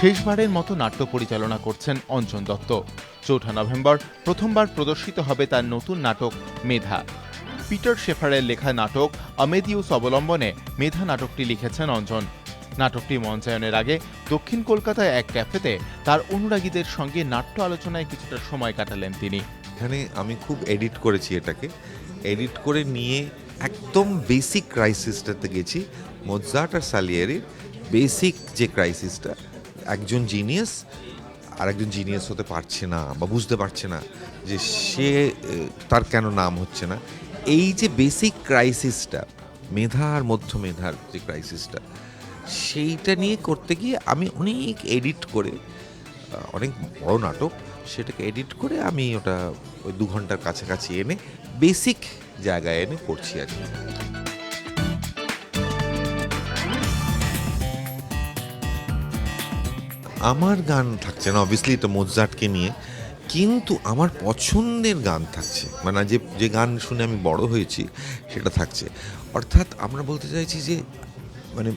শেষবারের মতো নাট্য পরিচালনা করছেন অঞ্জন দত্ত। ৪ নভেম্বর প্রথমবার প্রদর্শিত হবে তার নতুন নাটক মেধা। পিটার শেফারের লেখা নাটক আমেদিউস অবলম্বনে মেধা নাটকটি লিখেছেন অঞ্জন। নাটকটি মঞ্চায়নের আগে দক্ষিণ কলকাতায় এক ক্যাফেতে তার অনুরাগীদের সঙ্গে নাট্য আলোচনায় কিছুটা সময় কাটালেন তিনি। এখানে আমি খুব এডিট করেছি, এটাকে এডিট করে নিয়ে একদম বেসিক ক্রাইসিসটাতে গেছি। মোৎসার্ট আর সালিয়েরির বেসিক যে ক্রাইসিসটা, একজন জিনিয়াস আর একজন জিনিয়াস হতে পারছে না বা বুঝতে পারছে না যে সে তার কেন নাম হচ্ছে না, এই যে বেসিক ক্রাইসিসটা, মেধা আর মধ্য মেধার যে ক্রাইসিসটা, সেইটা নিয়ে করতে গিয়ে আমি অনেক এডিট করে, অনেক বড় নাটক, সেটাকে এডিট করে আমি ওটা ওই 2 ঘন্টার কাছাকাছি এনে বেসিক জায়গায় এনে করছি আর কি। আমার গান থাকছে না, অবভিয়াসলি এটা মোৎসার্টকে নিয়ে, কিন্তু আমার পছন্দের গান থাকছে, মানে যে গান শুনে আমি বড় হয়েছি সেটা থাকছে। অর্থাৎ আমরা বলতে চাইছি যে মানে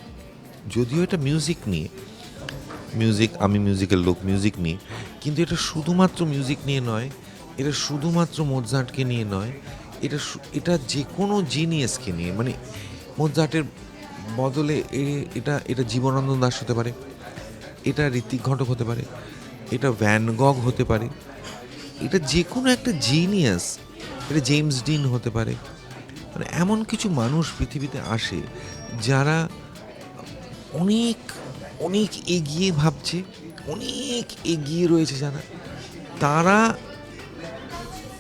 যদিও এটা মিউজিক নিয়ে, আমি মিউজিকের লোক, মিউজিক নিয়ে, কিন্তু এটা শুধুমাত্র মিউজিক নিয়ে নয়, এটা শুধুমাত্র মোৎসার্টকে নিয়ে নয়, এটা যে কোনো জিনিয়াসকে নিয়ে। মানে মোৎসার্টের বদলে এটা জীবনানন্দ দাশ হতে পারে, এটা ঋত্বিক ঘটক হতে পারে, এটা ভ্যান গগ হতে পারে, এটা যে কোনো একটা জিনিয়াস, এটা জেমস ডিন হতে পারে। মানে এমন কিছু মানুষ পৃথিবীতে আসে যারা অনেক অনেক এগিয়ে ভাবছে, অনেক এগিয়ে রয়েছে, যারা তারা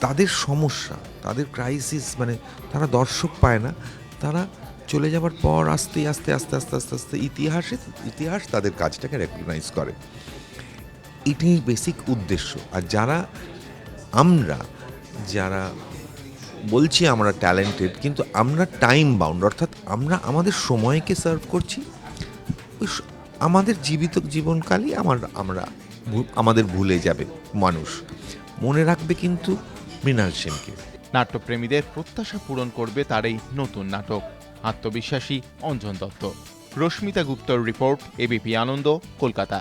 তাদের সমস্যা, তাদের ক্রাইসিস, মানে তারা দর্শক পায় না, তারা চলে যাবার পর আস্তে আস্তে আস্তে আস্তে আস্তে আস্তে ইতিহাস তাদের কাজটাকে রেকগনাইজ করে। এটাই বেসিক উদ্দেশ্য। আর যারা বলছি আমরা ট্যালেন্টেড, কিন্তু আমরা টাইম বাউন্ড, অর্থাৎ আমরা আমাদের সময়কে সার্ভ করছি। আমাদের জীবিত জীবনকালই আমাদের ভুলে যাবে মানুষ, মনে রাখবে কিন্তু মৃণাল সেনকে। নাট্যপ্রেমীদের প্রত্যাশা পূরণ করবে তার এই নতুন নাটক, আত্মবিশ্বাসী অঞ্জন দত্ত। রশ্মিতা গুপ্তর রিপোর্ট, এবিপি আনন্দ, কলকাতা।